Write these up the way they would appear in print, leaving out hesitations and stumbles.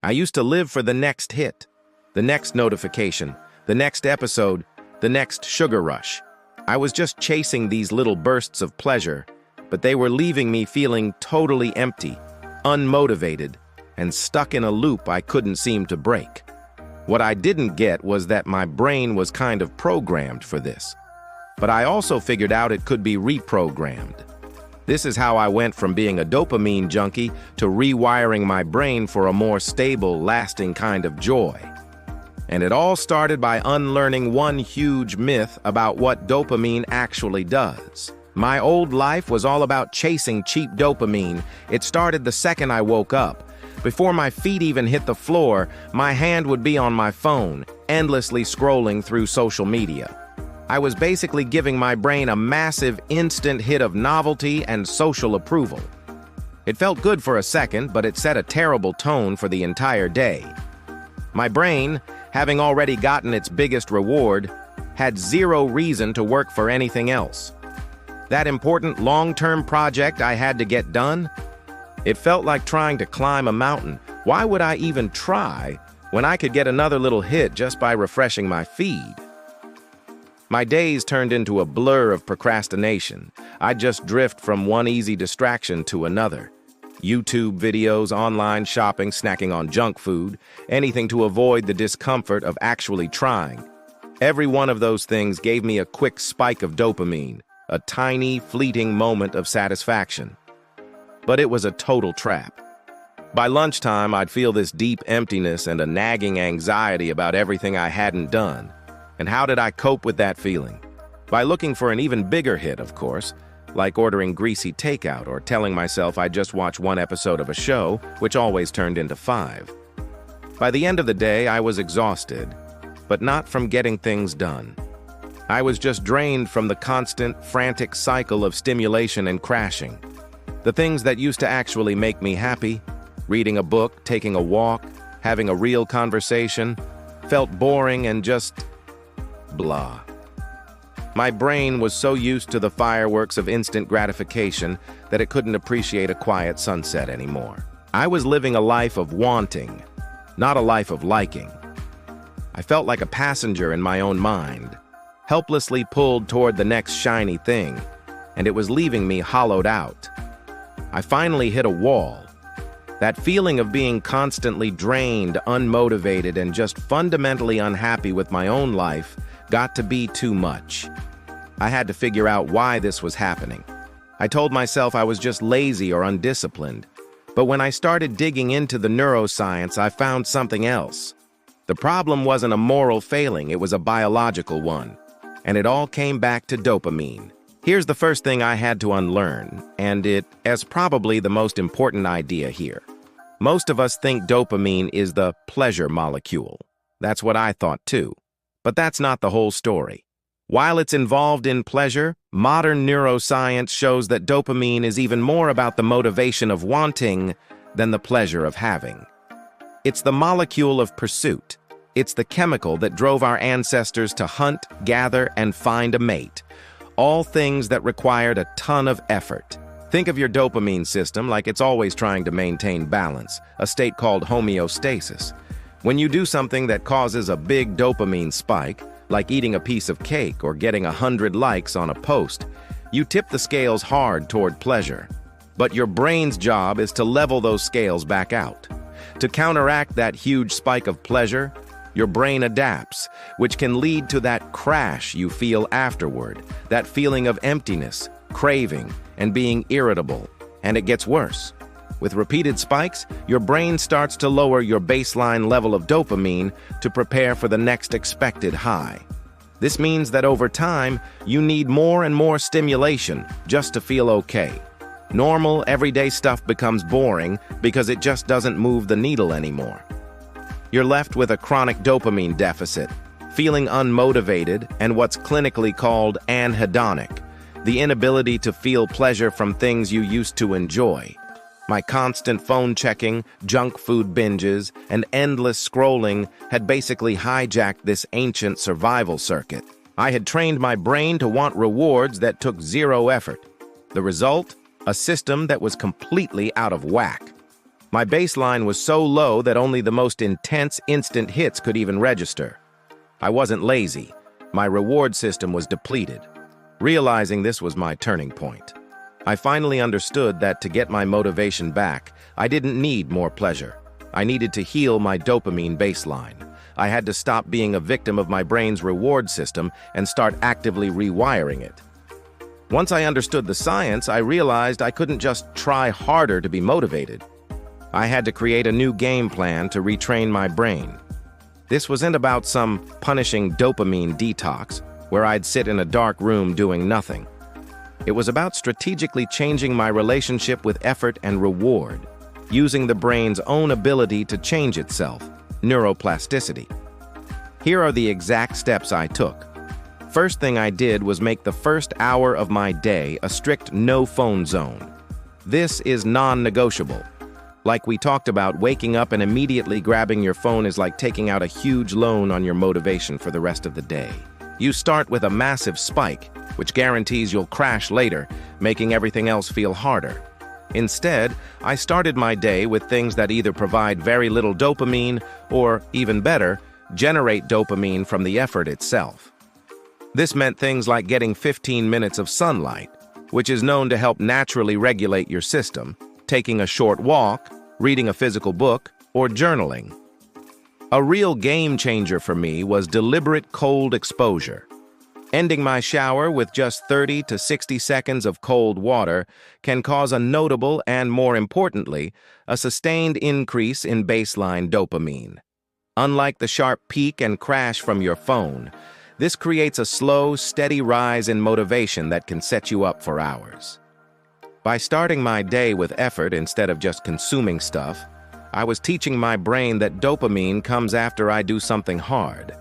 I used to live for the next hit, the next notification, the next episode, the next sugar rush. I was just chasing these little bursts of pleasure, but they were leaving me feeling totally empty, unmotivated, and stuck in a loop I couldn't seem to break. What I didn't get was that my brain was kind of programmed for this. But I also figured out it could be reprogrammed. This is how I went from being a dopamine junkie to rewiring my brain for a more stable, lasting kind of joy. And it all started by unlearning one huge myth about what dopamine actually does. My old life was all about chasing cheap dopamine. It started the second I woke up. Before my feet even hit the floor, my hand would be on my phone, endlessly scrolling through social media. I was basically giving my brain a massive instant hit of novelty and social approval. It felt good for a second, but it set a terrible tone for the entire day. My brain, having already gotten its biggest reward, had zero reason to work for anything else. That important long-term project I had to get done, it felt like trying to climb a mountain. Why would I even try when I could get another little hit just by refreshing my feed? My days turned into a blur of procrastination. I'd just drift from one easy distraction to another. YouTube videos, online shopping, snacking on junk food, anything to avoid the discomfort of actually trying. Every one of those things gave me a quick spike of dopamine, a tiny, fleeting moment of satisfaction. But it was a total trap. By lunchtime, I'd feel this deep emptiness and a nagging anxiety about everything I hadn't done. And how did I cope with that feeling? By looking for an even bigger hit, of course, like ordering greasy takeout or telling myself I'd just watch one episode of a show, which always turned into 5. By the end of the day, I was exhausted, but not from getting things done. I was just drained from the constant, frantic cycle of stimulation and crashing. The things that used to actually make me happy, reading a book, taking a walk, having a real conversation, felt boring and just blah. My brain was so used to the fireworks of instant gratification that it couldn't appreciate a quiet sunset anymore. I was living a life of wanting, not a life of liking. I felt like a passenger in my own mind, helplessly pulled toward the next shiny thing, and it was leaving me hollowed out. I finally hit a wall. That feeling of being constantly drained, unmotivated, and just fundamentally unhappy with my own life got to be too much. I had to figure out why this was happening. I told myself I was just lazy or undisciplined, but when I started digging into the neuroscience, I found something else. The problem wasn't a moral failing, it was a biological one, and it all came back to dopamine. Here's the first thing I had to unlearn, and it is probably the most important idea here. Most of us think dopamine is the pleasure molecule. That's what I thought too. But that's not the whole story. While it's involved in pleasure, modern neuroscience shows that dopamine is even more about the motivation of wanting than the pleasure of having. It's the molecule of pursuit. It's the chemical that drove our ancestors to hunt, gather, and find a mate. All things that required a ton of effort. Think of your dopamine system like it's always trying to maintain balance, a state called homeostasis. When you do something that causes a big dopamine spike, like eating a piece of cake or getting 100 likes on a post, you tip the scales hard toward pleasure. But your brain's job is to level those scales back out. To counteract that huge spike of pleasure, your brain adapts, which can lead to that crash you feel afterward, that feeling of emptiness, craving, and being irritable. And it gets worse. With repeated spikes, your brain starts to lower your baseline level of dopamine to prepare for the next expected high. This means that over time, you need more and more stimulation just to feel okay. Normal, everyday stuff becomes boring because it just doesn't move the needle anymore. You're left with a chronic dopamine deficit, feeling unmotivated and what's clinically called anhedonic, the inability to feel pleasure from things you used to enjoy. My constant phone checking, junk food binges, and endless scrolling had basically hijacked this ancient survival circuit. I had trained my brain to want rewards that took zero effort. The result? A system that was completely out of whack. My baseline was so low that only the most intense instant hits could even register. I wasn't lazy. My reward system was depleted. Realizing this was my turning point, I finally understood that to get my motivation back, I didn't need more pleasure. I needed to heal my dopamine baseline. I had to stop being a victim of my brain's reward system and start actively rewiring it. Once I understood the science, I realized I couldn't just try harder to be motivated. I had to create a new game plan to retrain my brain. This wasn't about some punishing dopamine detox, where I'd sit in a dark room doing nothing. It was about strategically changing my relationship with effort and reward, using the brain's own ability to change itself, neuroplasticity. Here are the exact steps I took. First thing I did was make the first hour of my day a strict no-phone zone. This is non-negotiable. Like we talked about, waking up and immediately grabbing your phone is like taking out a huge loan on your motivation for the rest of the day. You start with a massive spike, which guarantees you'll crash later, making everything else feel harder. Instead, I started my day with things that either provide very little dopamine or, even better, generate dopamine from the effort itself. This meant things like getting 15 minutes of sunlight, which is known to help naturally regulate your system, taking a short walk, reading a physical book, or journaling. A real game changer for me was deliberate cold exposure. Ending my shower with just 30 to 60 seconds of cold water can cause a notable and, more importantly, a sustained increase in baseline dopamine. Unlike the sharp peak and crash from your phone, this creates a slow, steady rise in motivation that can set you up for hours. By starting my day with effort instead of just consuming stuff, I was teaching my brain that dopamine comes after I do something hard.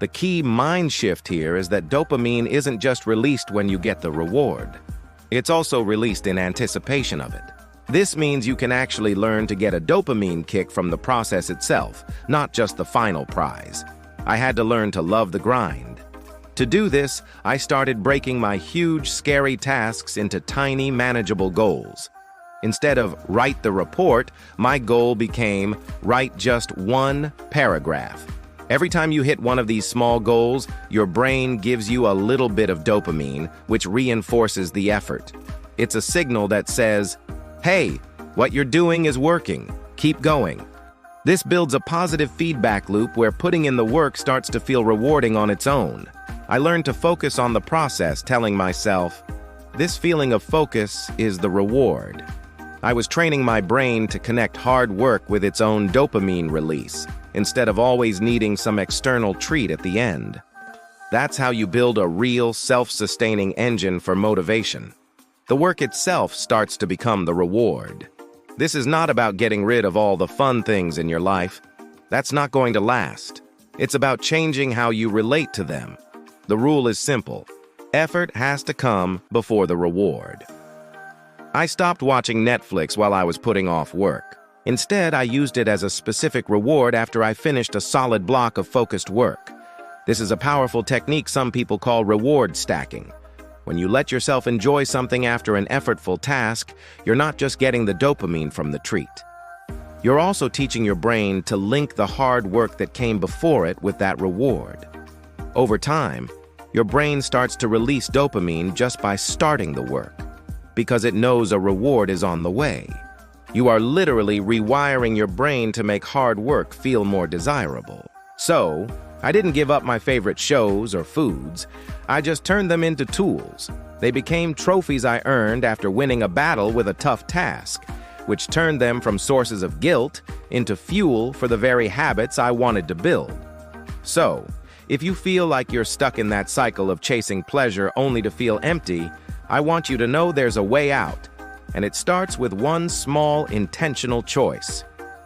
The key mind shift here is that dopamine isn't just released when you get the reward. It's also released in anticipation of it. This means you can actually learn to get a dopamine kick from the process itself, not just the final prize. I had to learn to love the grind. To do this, I started breaking my huge, scary tasks into tiny, manageable goals. Instead of write the report, my goal became write just one paragraph. Every time you hit one of these small goals, your brain gives you a little bit of dopamine, which reinforces the effort. It's a signal that says, hey, what you're doing is working. Keep going. This builds a positive feedback loop where putting in the work starts to feel rewarding on its own. I learned to focus on the process, telling myself, this feeling of focus is the reward. I was training my brain to connect hard work with its own dopamine release, instead of always needing some external treat at the end. That's how you build a real, self-sustaining engine for motivation. The work itself starts to become the reward. This is not about getting rid of all the fun things in your life. That's not going to last. It's about changing how you relate to them. The rule is simple. Effort has to come before the reward. I stopped watching Netflix while I was putting off work. Instead, I used it as a specific reward after I finished a solid block of focused work. This is a powerful technique some people call reward stacking. When you let yourself enjoy something after an effortful task, you're not just getting the dopamine from the treat. You're also teaching your brain to link the hard work that came before it with that reward. Over time, your brain starts to release dopamine just by starting the work, because it knows a reward is on the way. You are literally rewiring your brain to make hard work feel more desirable. So, I didn't give up my favorite shows or foods. I just turned them into tools. They became trophies I earned after winning a battle with a tough task, which turned them from sources of guilt into fuel for the very habits I wanted to build. So, if you feel like you're stuck in that cycle of chasing pleasure only to feel empty, I want you to know there's a way out, and it starts with one small, intentional choice.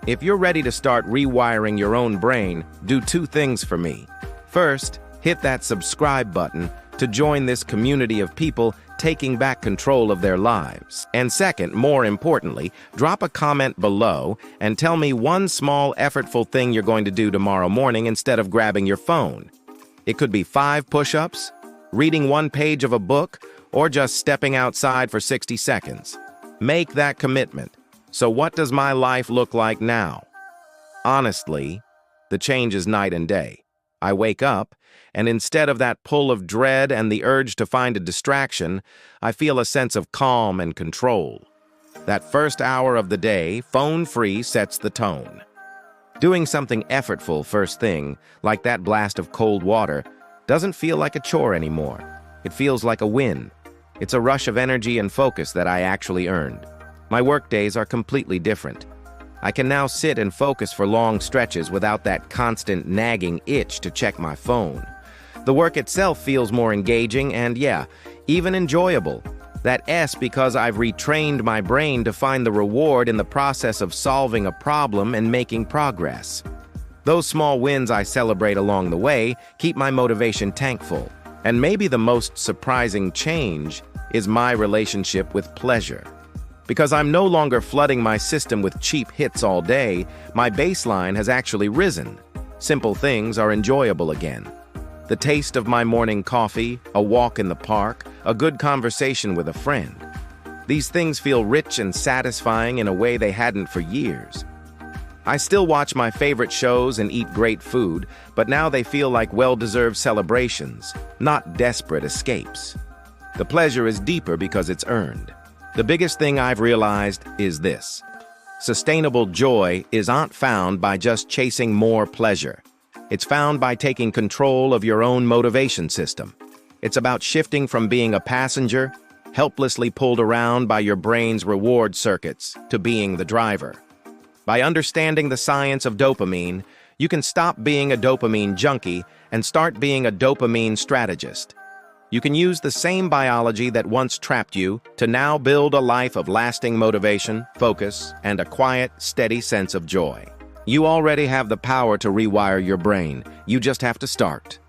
If you're ready to start rewiring your own brain, do two things for me. First, hit that subscribe button to join this community of people taking back control of their lives. And second, more importantly, drop a comment below and tell me one small, effortful thing you're going to do tomorrow morning instead of grabbing your phone. It could be 5 push-ups, reading 1 page of a book, or just stepping outside for 60 seconds. Make that commitment. So what does my life look like now? Honestly, the change is night and day. I wake up, and instead of that pull of dread and the urge to find a distraction, I feel a sense of calm and control. That first hour of the day, phone-free, sets the tone. Doing something effortful first thing, like that blast of cold water, doesn't feel like a chore anymore. It feels like a win. It's a rush of energy and focus that I actually earned. My work days are completely different. I can now sit and focus for long stretches without that constant nagging itch to check my phone. The work itself feels more engaging and, yeah, even enjoyable. That S because I've retrained my brain to find the reward in the process of solving a problem and making progress. Those small wins I celebrate along the way keep my motivation tank full. And maybe the most surprising change is my relationship with pleasure. Because I'm no longer flooding my system with cheap hits all day, my baseline has actually risen. Simple things are enjoyable again. The taste of my morning coffee, a walk in the park, a good conversation with a friend. These things feel rich and satisfying in a way they hadn't for years. I still watch my favorite shows and eat great food, but now they feel like well-deserved celebrations, not desperate escapes. The pleasure is deeper because it's earned. The biggest thing I've realized is this. Sustainable joy isn't found by just chasing more pleasure. It's found by taking control of your own motivation system. It's about shifting from being a passenger, helplessly pulled around by your brain's reward circuits, to being the driver. By understanding the science of dopamine, you can stop being a dopamine junkie and start being a dopamine strategist. You can use the same biology that once trapped you to now build a life of lasting motivation, focus, and a quiet, steady sense of joy. You already have the power to rewire your brain. You just have to start.